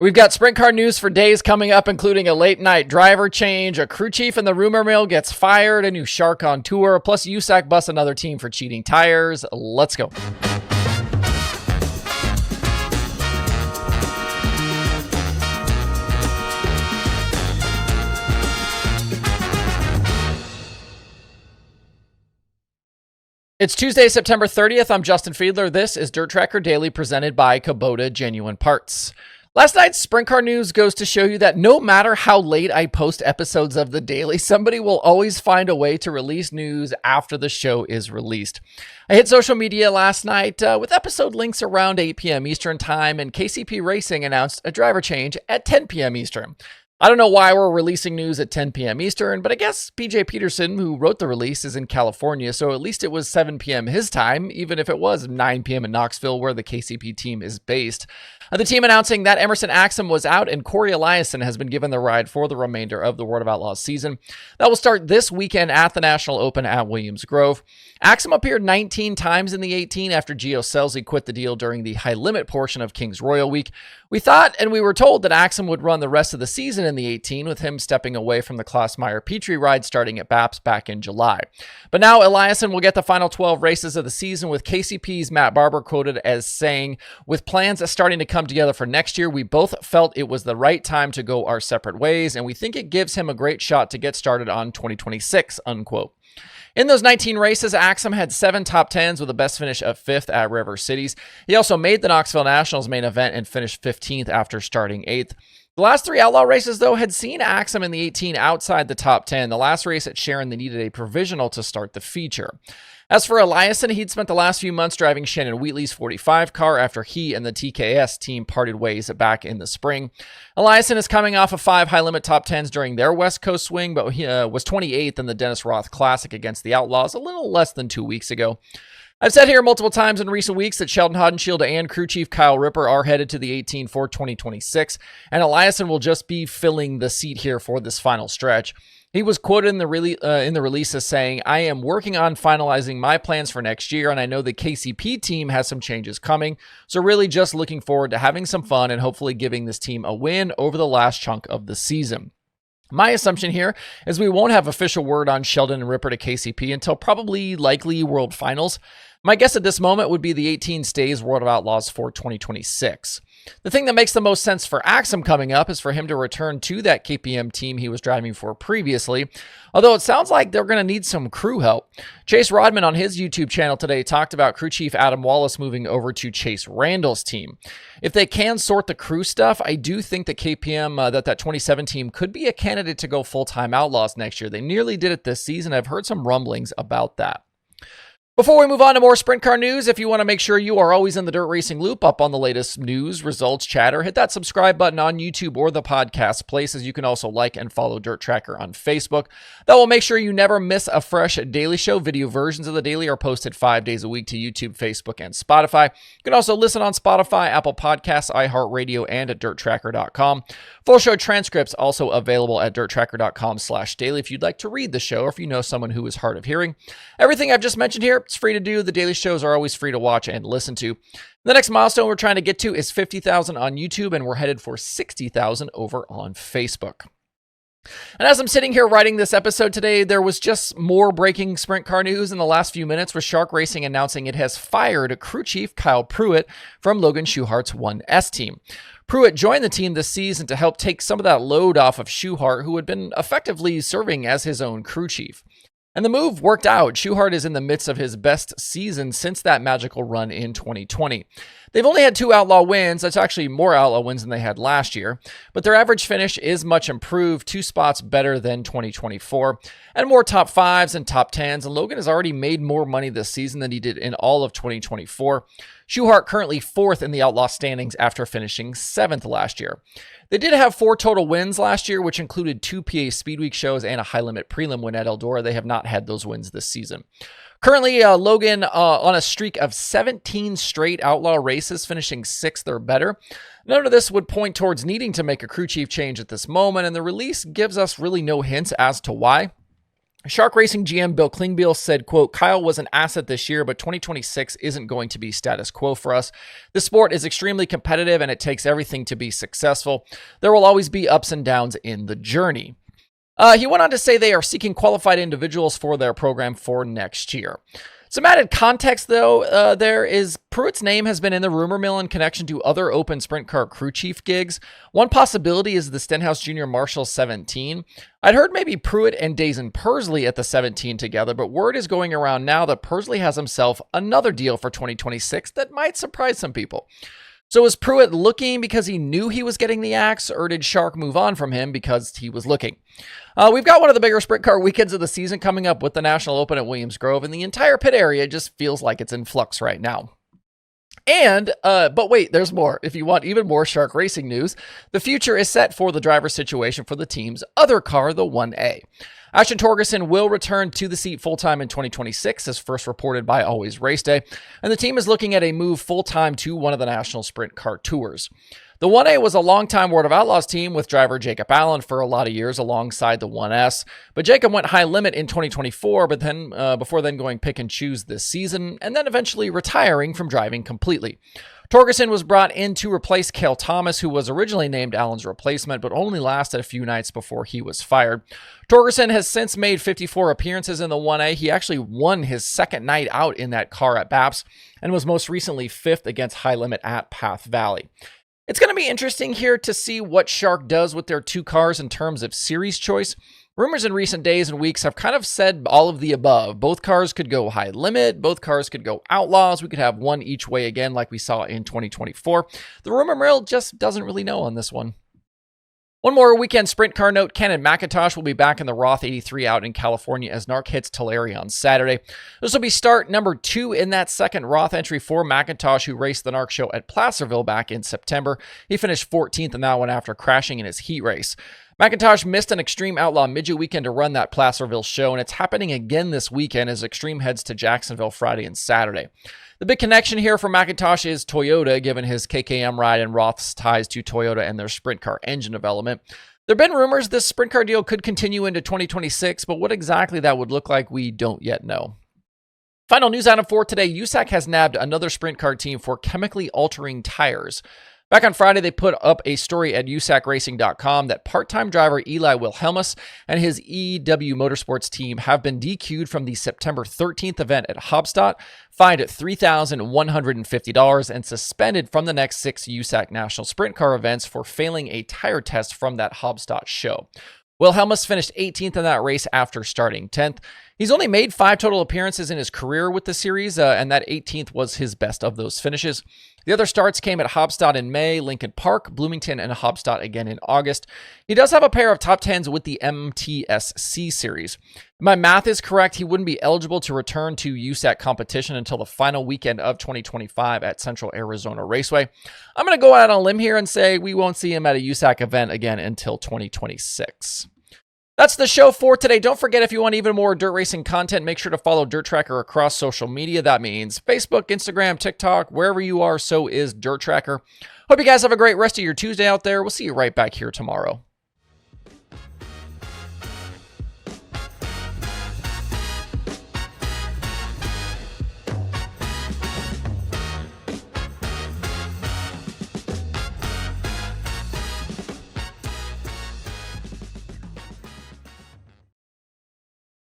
We've got sprint car news for days coming up, including a late night driver change, a crew chief in the rumor mill gets fired, a new shark on tour, plus USAC busts another team for cheating tires. Let's go. It's Tuesday, September 30th. I'm Justin Fiedler. This is DIRTRACKR Daily presented by Kubota Genuine Parts. Last night's sprint car news goes to show you that no matter how late I post episodes of the Daily, somebody will always find a way to release news after the show is released. I hit social media last night with episode links around 8 p.m. Eastern Time, and KCP Racing announced a driver change at 10 p.m. Eastern. I don't know why we're releasing news at 10 p.m. Eastern, but I guess PJ Peterson, who wrote the release, is in California, so at least it was 7 p.m. his time, even if it was 9 p.m. in Knoxville, where the KCP team is based. The team announcing that Emerson Axsom was out and Corey Eliason has been given the ride for the remainder of the World of Outlaws season. That will start this weekend at the National Open at Williams Grove. Axsom appeared 19 times in the 18 after Gio Scelzi quit the deal during the high limit portion of Kings Royal Week. We thought and we were told that Axsom would run the rest of the season in the 18, with him stepping away from the Klaus Meyer-Petrie ride starting at BAPS back in July. But now Eliason will get the final 12 races of the season, with KCP's Matt Barber quoted as saying, "With plans starting to come together for next year, we both felt it was the right time to go our separate ways, and we think it gives him a great shot to get started on 2026, unquote. In those 19 races, Axsom had 7 top 10s with a best finish of 5th at River Cities. He also made the Knoxville Nationals main event and finished 15th after starting 8th. The last 3 Outlaw races, though, had seen Axsom in the 18 outside the top 10. The last race at Sharon, they needed a provisional to start the feature. As for Eliason, he'd spent the last few months driving Shannon Wheatley's 45 car after he and the TKS team parted ways back in the spring. Eliason is coming off of 5 high-limit top 10s during their West Coast swing, but he was 28th in the Dennis Roth Classic against the Outlaws a little less than 2 weeks ago. I've said here multiple times in recent weeks that Sheldon Hodenshield and crew chief Kyle Ripper are headed to the 18 for 2026, and Eliason will just be filling the seat here for this final stretch. He was quoted in the release as saying, "I am working on finalizing my plans for next year, and I know the KCP team has some changes coming, so really just looking forward to having some fun and hopefully giving this team a win over the last chunk of the season." My assumption here is we won't have official word on Sheldon and Ripper to KCP until probably likely World Finals. My guess at this moment would be the 18 stays World of Outlaws for 2026. The thing that makes the most sense for Axsom coming up is for him to return to that KPM team he was driving for previously, although it sounds like they're going to need some crew help. Chase Rodman on his YouTube channel today talked about crew chief Adam Wallace moving over to Chase Randall's team. If they can sort the crew stuff, I do think that KPM, that 27 team could be a candidate to go full-time Outlaws next year. They nearly did it this season. I've heard some rumblings about that. Before we move on to more sprint car news, if you want to make sure you are always in the dirt racing loop up on the latest news, results, chatter, hit that subscribe button on YouTube or the podcast places. You can also like and follow DIRTRACKR on Facebook. That will make sure you never miss a fresh daily show. Video versions of the daily are posted 5 days a week to YouTube, Facebook, and Spotify. You can also listen on Spotify, Apple Podcasts, iHeartRadio, and at DIRTRACKR.com. Full show transcripts also available at DIRTRACKR.com/daily if you'd like to read the show or if you know someone who is hard of hearing. Everything I've just mentioned here, it's free to do. The daily shows are always free to watch and listen to. The next milestone we're trying to get to is 50,000 on YouTube, and we're headed for 60,000 over on Facebook. And as I'm sitting here writing this episode today, there was just more breaking sprint car news in the last few minutes, with Shark Racing announcing it has fired crew chief Kyle Pruitt from Logan Schuchart's 1S team. Pruitt joined the team this season to help take some of that load off of Schuchart, who had been effectively serving as his own crew chief. And the move worked out. Schuchart is in the midst of his best season since that magical run in 2020. They've only had 2 Outlaw wins. That's actually more Outlaw wins than they had last year. But their average finish is much improved, 2 spots better than 2024, and more top 5s and top 10s. And Logan has already made more money this season than he did in all of 2024. Schuchart currently 4th in the Outlaw standings after finishing 7th last year. They did have 4 total wins last year, which included 2 PA Speedweek shows and a high-limit prelim win at Eldora. They have not had those wins this season. Currently, Logan on a streak of 17 straight Outlaw races, finishing 6th or better. None of this would point towards needing to make a crew chief change at this moment, and the release gives us really no hints as to why. Shark Racing GM Bill Klingbeil said, quote, Kyle was an asset this year, but 2026 isn't going to be status quo for us. The sport is extremely competitive and it takes everything to be successful. There will always be ups and downs in the journey. He went on to say they are seeking qualified individuals for their program for next year. Some added context, though, there is Pruitt's name has been in the rumor mill in connection to other open sprint car crew chief gigs. One possibility is the Stenhouse Junior Marshall 17. I'd heard maybe Pruitt and Dazen Pursley at the 17 together, but word is going around now that Pursley has himself another deal for 2026 that might surprise some people. So is Pruitt looking because he knew he was getting the axe, or did Shark move on from him because he was looking? We've got one of the bigger sprint car weekends of the season coming up with the National Open at Williams Grove, and the entire pit area just feels like it's in flux right now. And, but wait, there's more. If you want even more Shark Racing news, the future is set for the driver situation for the team's other car, the 1A. Ashton Torgerson will return to the seat full-time in 2026, as first reported by Always Race Day, and the team is looking at a move full-time to one of the national sprint car tours. The 1A was a longtime World of Outlaws team with driver Jacob Allen for a lot of years alongside the 1S, but Jacob went high limit in 2024, but then before then going pick and choose this season, and then eventually retiring from driving completely. Torgerson was brought in to replace Cale Thomas, who was originally named Allen's replacement, but only lasted a few nights before he was fired. Torgerson has since made 54 appearances in the 1A. He actually won his second night out in that car at BAPS, and was most recently fifth against High Limit at Path Valley. It's going to be interesting here to see what Shark does with their two cars in terms of series choice. Rumors in recent days and weeks have kind of said all of the above. Both cars could go high limit. Both cars could go outlaws. We could have one each way again like we saw in 2024. The rumor mill just doesn't really know on this one. One more weekend sprint car note, Ken and McIntosh will be back in the Roth 83 out in California as NARC hits Tulare on Saturday. This will be start number 2 in that second Roth entry for McIntosh, who raced the NARC show at Placerville back in September. He finished 14th in that one after crashing in his heat race. McIntosh missed an Extreme Outlaw midget weekend to run that Placerville show, and it's happening again this weekend as Extreme heads to Jacksonville Friday and Saturday. The big connection here for McIntosh is Toyota, given his KKM ride and Roth's ties to Toyota and their sprint car engine development. There have been rumors this sprint car deal could continue into 2026, but what exactly that would look like, we don't yet know. Final news item for today, USAC has nabbed another sprint car team for chemically altering tires. Back on Friday, they put up a story at USACracing.com that part-time driver Eli Wilhelmus and his EW Motorsports team have been DQ'd from the September 13th event at Hauptstadt, fined at $3,150, and suspended from the next 6 USAC National Sprint Car events for failing a tire test from that Hauptstadt show. Wilhelmus finished 18th in that race after starting 10th. He's only made 5 total appearances in his career with the series, and that 18th was his best of those finishes. The other starts came at Hauptstadt in May, Lincoln Park, Bloomington, and Hauptstadt again in August. He does have a pair of top 10s with the MTSC series. If my math is correct, he wouldn't be eligible to return to USAC competition until the final weekend of 2025 at Central Arizona Raceway. I'm going to go out on a limb here and say we won't see him at a USAC event again until 2026. That's the show for today. Don't forget, if you want even more dirt racing content, make sure to follow Dirt Tracker across social media. That means Facebook, Instagram, TikTok, wherever you are, so is Dirt Tracker. Hope you guys have a great rest of your Tuesday out there. We'll see you right back here tomorrow.